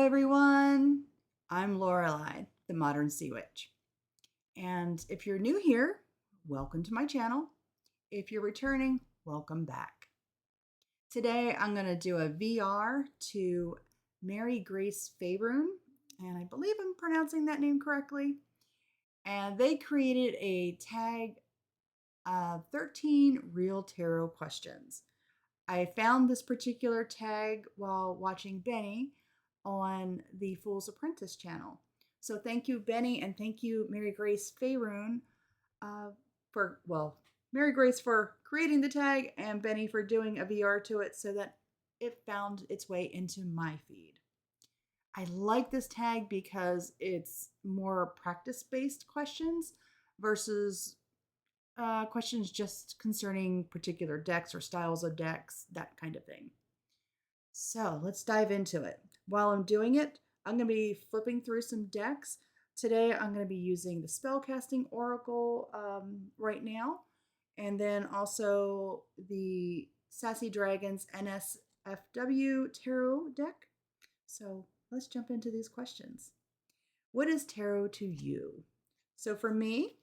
everyone. I'm Lorelei, the Modern Sea Witch. And if you're new here, welcome to my channel. If you're returning, welcome back. Today I'm going to do a VR to Mary Grace Faerun, and I believe I'm pronouncing that name correctly. And they created a tag of 13 Real Tarot Questions. I found this particular tag while watching Benny on the Fool's Apprentice channel. So thank you, Benny, and thank you, Mary Grace Faerun, Mary Grace for creating the tag and Benny for doing a VR to it so that it found its way into my feed. I like this tag because it's more practice-based questions versus questions just concerning particular decks or styles of decks, that kind of thing. So let's dive into it. While I'm doing it, I'm going to be flipping through some decks. Today, I'm going to be using the Spellcasting Oracle right now, and then also the Sassy Dragon's NSFW tarot deck. So let's jump into these questions. What is tarot to you? So for me,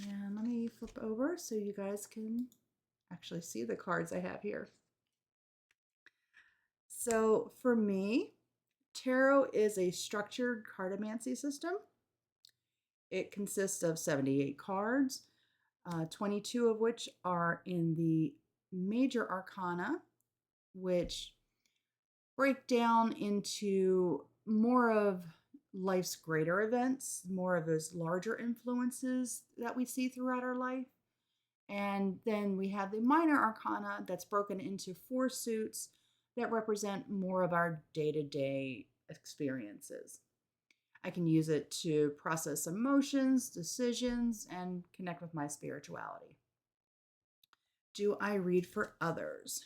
and let me flip over so you guys can actually see the cards I have here. So for me, tarot is a structured cartomancy system. It consists of 78 cards, 22 of which are in the major arcana, which break down into more of life's greater events, more of those larger influences that we see throughout our life. And then we have the minor arcana that's broken into 4 suits that represent more of our day-to-day experiences. I can use it to process emotions, decisions, and connect with my spirituality. Do I read for others?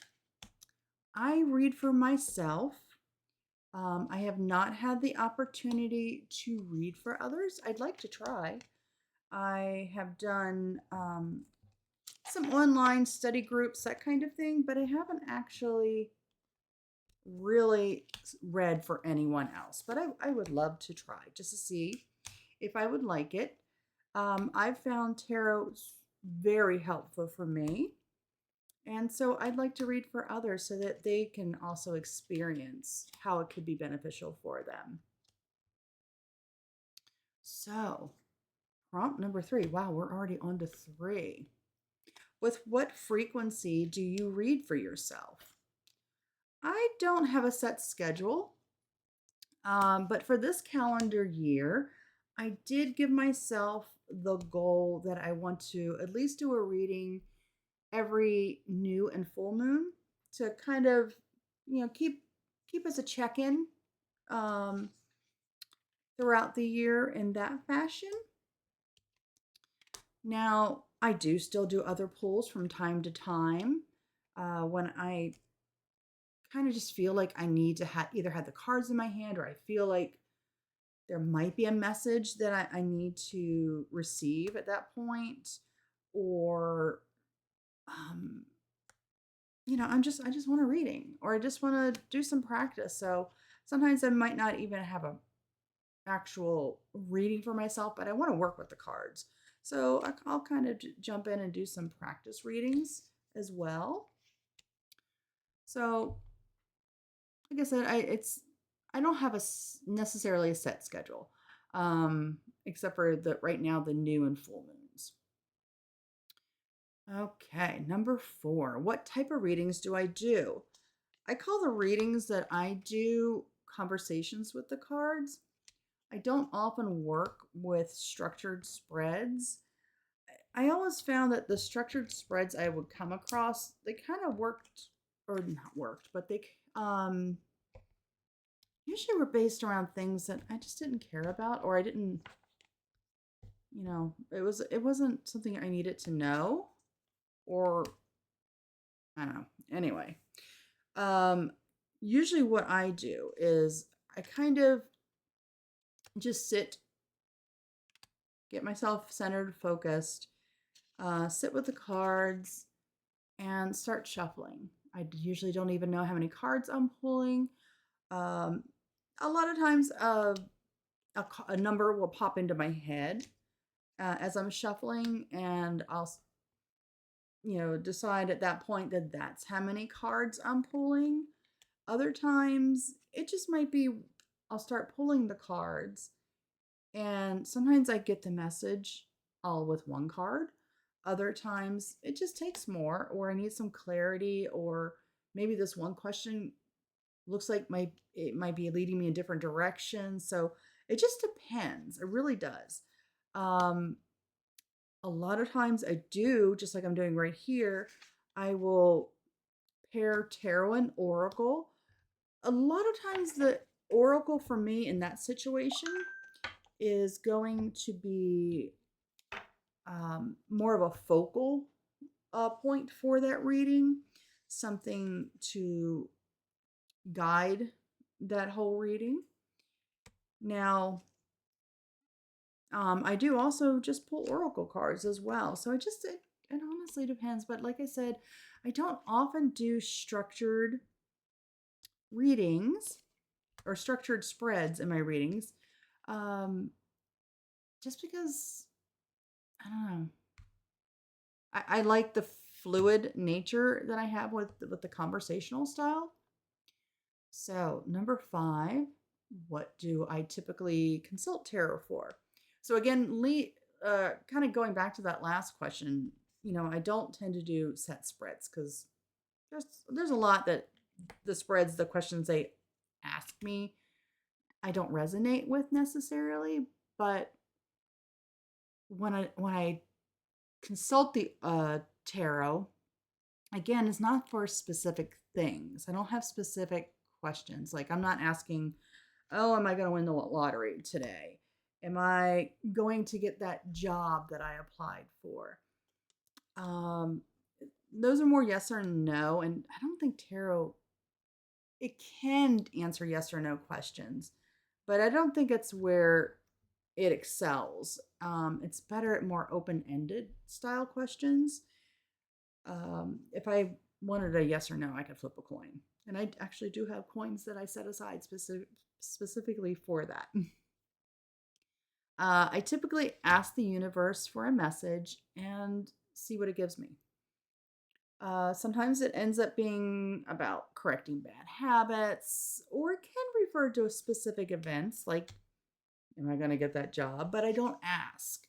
I read for myself. I have not had the opportunity to read for others. I'd like to try. I have done some online study groups, that kind of thing, but I haven't actually really read for anyone else. But I would love to try just to see if I would like it. I've found tarot very helpful for me. And so I'd like to read for others so that they can also experience how it could be beneficial for them. So, prompt number 3. Wow, we're already on to 3. With what frequency do you read for yourself? I don't have a set schedule, but for this calendar year, I did give myself the goal that I want to at least do a reading every new and full moon to kind of, keep as a check-in throughout the year in that fashion. Now, I do still do other pulls from time to time when I kind of just feel like I need to either have the cards in my hand or I feel like there might be a message that I need to receive at that point, or I just want a reading, or I just want to do some practice. So sometimes I might not even have a actual reading for myself, but I want to work with the cards. So I'll kind of jump in and do some practice readings as well. So like I said, I don't have necessarily a set schedule, except for right now the new and full moons. Okay, number 4. What type of readings do I do? I call the readings that I do conversations with the cards. I don't often work with structured spreads. I always found that the structured spreads I would come across, they kind of worked, or not worked, but they usually were based around things that I just didn't care about, or I didn't, it wasn't something I needed to know, or I don't know. Anyway, usually what I do is I kind of just sit, get myself centered, focused, sit with the cards, and start shuffling. I usually don't even know how many cards I'm pulling. Um, a lot of times, a number will pop into my head as I'm shuffling, and I'll, decide at that point that that's how many cards I'm pulling. Other times, it just might be I'll start pulling the cards, and sometimes I get the message all with one card. Other times, it just takes more, or I need some clarity, or maybe this one question looks like it might be leading me in different directions. So it just depends. It really does. Um, a lot of times I do, just like I'm doing right here, I will pair tarot and oracle. A lot of times the oracle for me in that situation is going to be more of a focal point for that reading, something to guide that whole reading. Now, I do also just pull oracle cards as well. So it honestly depends. But like I said, I don't often do structured readings or structured spreads in my readings, um, just because I don't know. I like the fluid nature that I have with the conversational style. So number 5, what do I typically consult tarot for? So again, kind of going back to that last question, I don't tend to do set spreads because there's a lot that the questions they ask me, I don't resonate with necessarily. But when I consult the tarot, again, it's not for specific things. I don't have specific questions. Like I'm not asking, oh, am I going to win the lottery today? Am I going to get that job that I applied for? Um, those are more yes or no. And I don't think tarot, it can answer yes or no questions, but I don't think it's where it excels. It's better at more open ended style questions. If I wanted a yes or no, I could flip a coin. And I actually do have coins that I set aside specifically for that. I typically ask the universe for a message and see what it gives me. Sometimes it ends up being about correcting bad habits, or it can refer to specific events like, am I going to get that job? But I don't ask.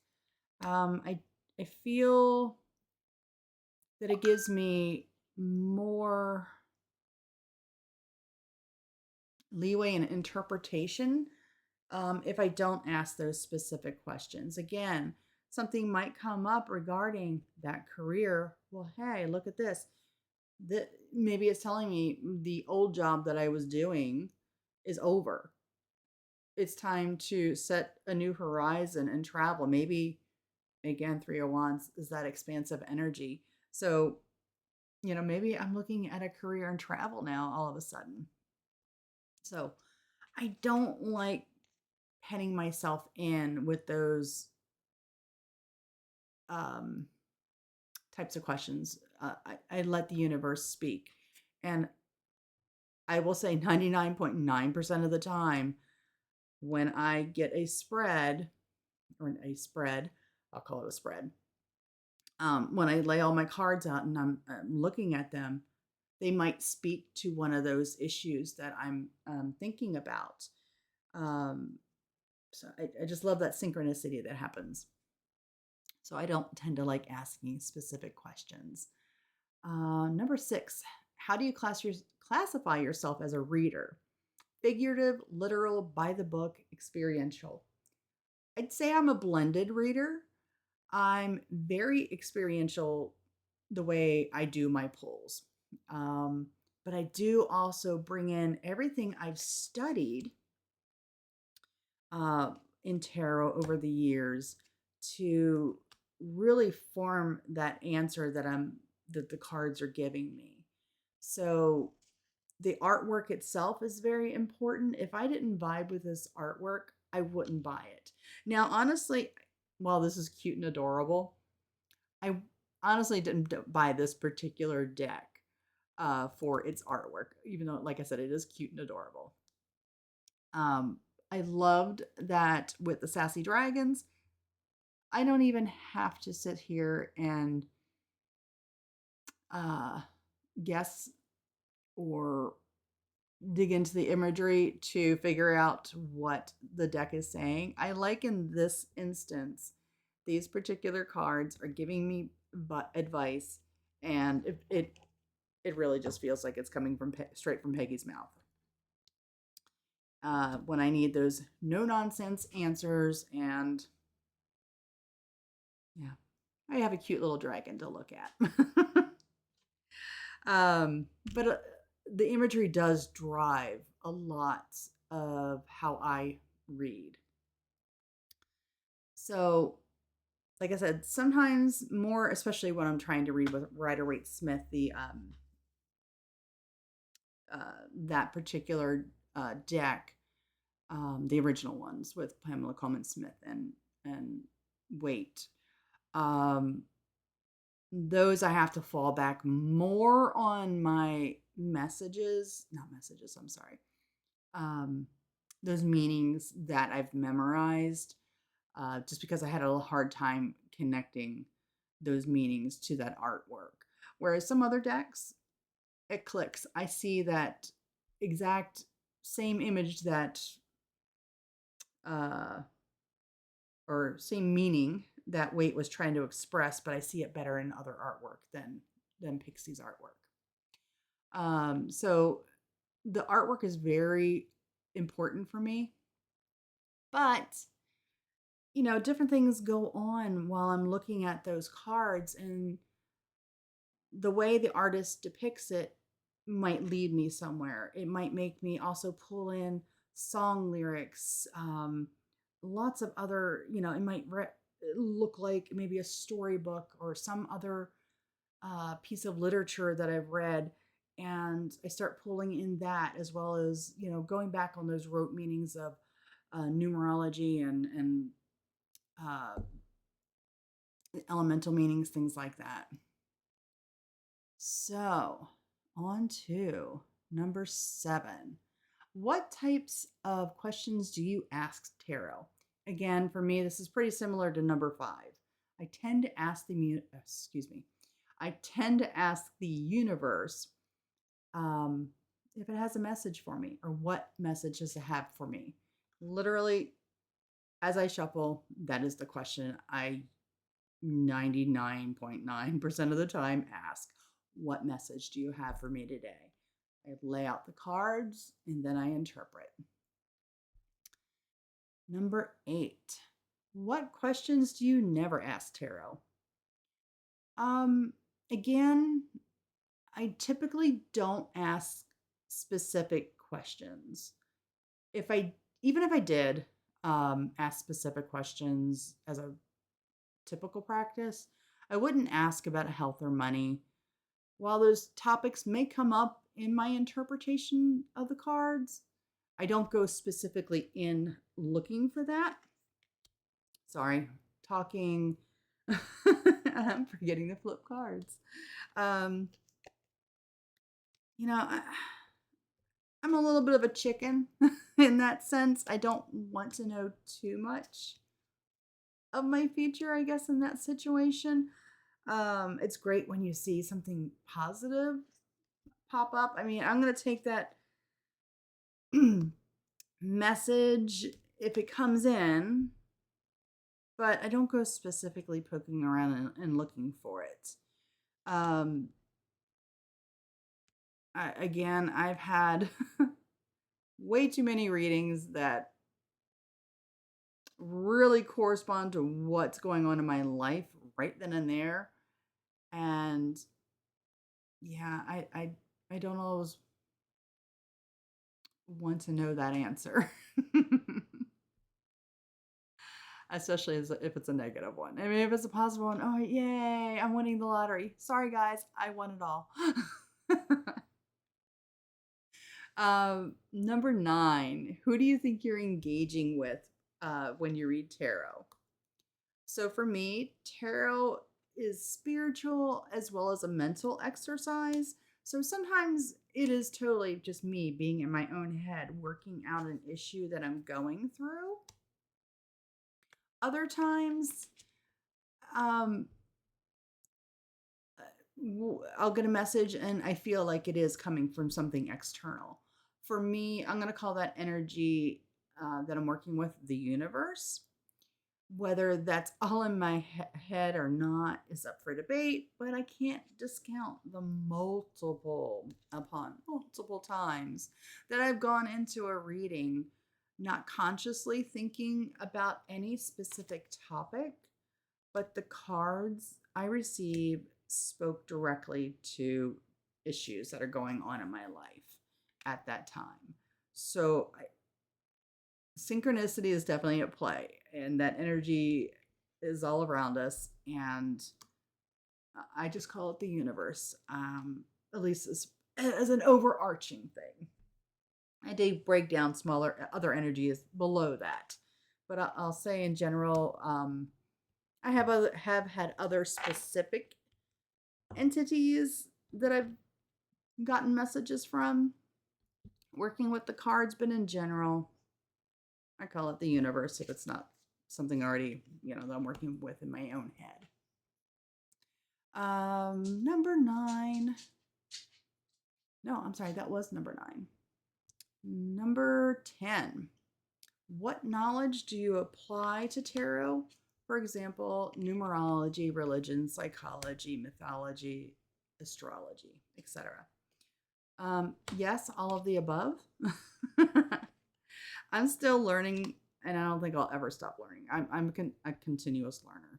I feel that it gives me more leeway in interpretation if I don't ask those specific questions. Again, something might come up regarding that career. Well, hey, look at this. Maybe it's telling me the old job that I was doing is over. It's time to set a new horizon and travel. Maybe, again, 301 is that expansive energy. So, maybe I'm looking at a career in travel now all of a sudden. So I don't like penning myself in with those um, types of questions. I let the universe speak. And I will say 99.9% of the time, when I get a spread, I'll call it a spread. When I lay all my cards out and I'm looking at them, they might speak to one of those issues that I'm thinking about. So I just love that synchronicity that happens. So I don't tend to like asking specific questions. Number 6, how do you classify yourself as a reader? Figurative, literal, by the book, experiential. I'd say I'm a blended reader. I'm very experiential the way I do my pulls. But I do also bring in everything I've studied in tarot over the years to really form that answer that the cards are giving me. So the artwork itself is very important. If I didn't vibe with this artwork, I wouldn't buy it. Now, honestly, while this is cute and adorable, I honestly didn't buy this particular deck for its artwork, even though, like I said, it is cute and adorable. I loved that with the Sassy Dragons. I don't even have to sit here and uh, guess or dig into the imagery to figure out what the deck is saying. I like in this instance, these particular cards are giving me advice, and it really just feels like it's coming from straight from Peggy's mouth. When I need those no nonsense answers, and yeah, I have a cute little dragon to look at. But the imagery does drive a lot of how I read. So, like I said, sometimes more, especially when I'm trying to read with Rider-Waite Smith, that particular deck, the original ones with Pamela Coleman Smith and Waite. Those I have to fall back more on my messages, not messages, I'm sorry. Those meanings that I've memorized, just because I had a hard time connecting those meanings to that artwork. Whereas some other decks, it clicks. I see that exact same image that, or same meaning that Waite was trying to express, but I see it better in other artwork than Pixie's artwork. So the artwork is very important for me, but different things go on while I'm looking at those cards, and the way the artist depicts it might lead me somewhere. It might make me also pull in song lyrics, lots of other, it might look like maybe a storybook or some other piece of literature that I've read. And I start pulling in that, as well as, going back on those rote meanings of numerology and elemental meanings, things like that. So, on to number 7. What types of questions do you ask tarot? Again, for me, this is pretty similar to number 5. I tend to ask I tend to ask the universe if it has a message for me, or what message does it have for me. Literally, as I shuffle, that is the question I 99.9% of the time ask. What message do you have for me today? I lay out the cards and then I interpret. Number 8. What questions do you never ask tarot? Again, I typically don't ask specific questions. Even if I did ask specific questions as a typical practice, I wouldn't ask about health or money. While those topics may come up in my interpretation of the cards, I don't go specifically in looking for that. Sorry, talking. I'm forgetting to flip cards. I'm a little bit of a chicken in that sense. I don't want to know too much of my future, I guess, in that situation. It's great when you see something positive pop up. I mean, I'm going to take that message if it comes in, but I don't go specifically poking around and looking for it. I've had way too many readings that really correspond to what's going on in my life right then and there. And yeah, I don't always want to know that answer. Especially if it's a negative one. I mean, if it's a positive one, oh, yay, I'm winning the lottery. Sorry, guys, I won it all. Number 9, who do you think you're engaging with when you read tarot? So for me, tarot is spiritual as well as a mental exercise. So sometimes it is totally just me being in my own head, working out an issue that I'm going through. Other times, um, I'll get a message and I feel like it is coming from something external. For me, I'm going to call that energy that I'm working with the universe. Whether that's all in my head or not is up for debate, but I can't discount the multiple upon multiple times that I've gone into a reading not consciously thinking about any specific topic, but the cards I received spoke directly to issues that are going on in my life at that time. So synchronicity is definitely at play, and that energy is all around us. And I just call it the universe, at least as an overarching thing. I did break down smaller other energies below that, but I'll say in general, I have had other specific entities that I've gotten messages from working with the cards, but in general, I call it the universe if it's not something already, that I'm working with in my own head. Number 9. No, I'm sorry, that was number 9. Number 10. What knowledge do you apply to tarot? For example, numerology, religion, psychology, mythology, astrology, etc. Yes, all of the above. I'm still learning, and I don't think I'll ever stop learning. I'm a continuous learner.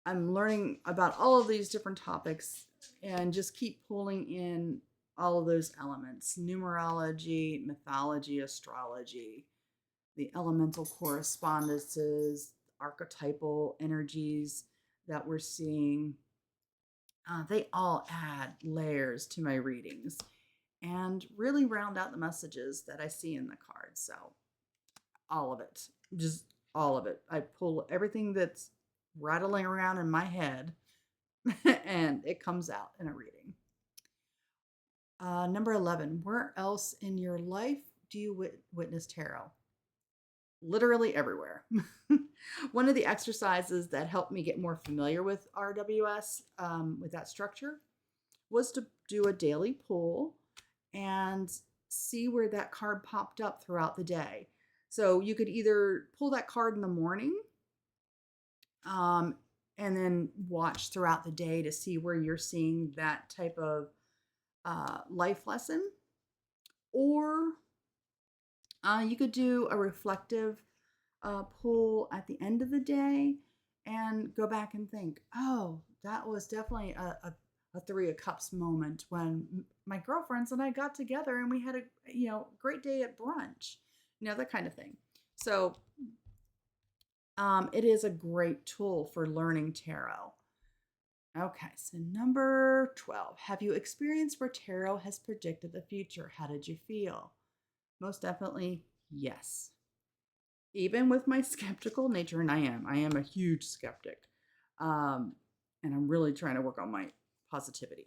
I'm learning about all of these different topics and just keep pulling in all of those elements: numerology, mythology, astrology, the elemental correspondences, archetypal energies that we're seeing. They all add layers to my readings and really round out the messages that I see in the cards. So all of it, just all of it. I pull everything that's rattling around in my head and it comes out in a reading. Number 11, where else in your life do you witness tarot? Literally everywhere. One of the exercises that helped me get more familiar with RWS, with that structure, was to do a daily pull and see where that card popped up throughout the day. So you could either pull that card in the morning, and then watch throughout the day to see where you're seeing that type of life lesson, or you could do a reflective pull at the end of the day and go back and think, oh, that was definitely a 3 of Cups moment when my girlfriends and I got together and we had a great day at brunch, that kind of thing. So it is a great tool for learning tarot. Okay, so number 12. Have you experienced where tarot has predicted the future? How did you feel? Most definitely, yes. Even with my skeptical nature, and I am a huge skeptic, and I'm really trying to work on my positivity.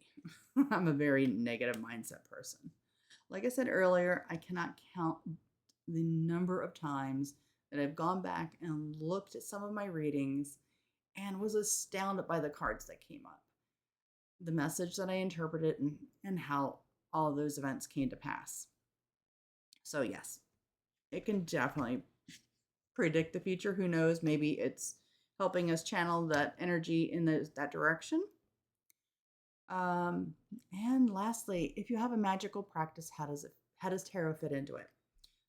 I'm a very negative mindset person. Like I said earlier, I cannot count the number of times that I've gone back and looked at some of my readings and was astounded by the cards that came up, the message that I interpreted, and how all of those events came to pass. So yes, it can definitely predict the future. Who knows? Maybe it's helping us channel that energy in that direction. And lastly, if you have a magical practice, how does tarot fit into it?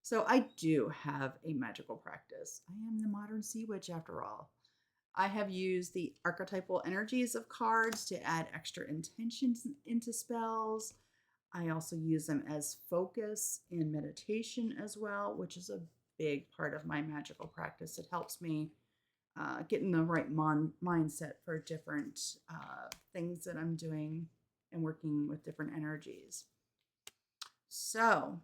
So I do have a magical practice. I am the modern sea witch after all. I have used the archetypal energies of cards to add extra intentions into spells. I also use them as focus in meditation as well, which is a big part of my magical practice. It helps me get in the right mindset for different things that I'm doing and working with different energies. So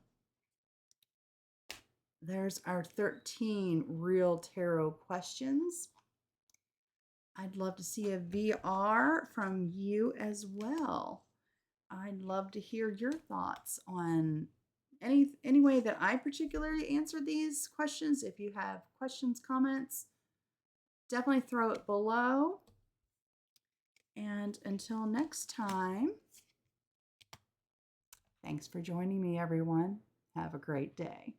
there's our 13 real tarot questions. I'd love to see a VR from you as well. I'd love to hear your thoughts on any way that I particularly answered these questions. If you have questions, comments, definitely throw it below. And until next time, thanks for joining me, everyone. Have a great day.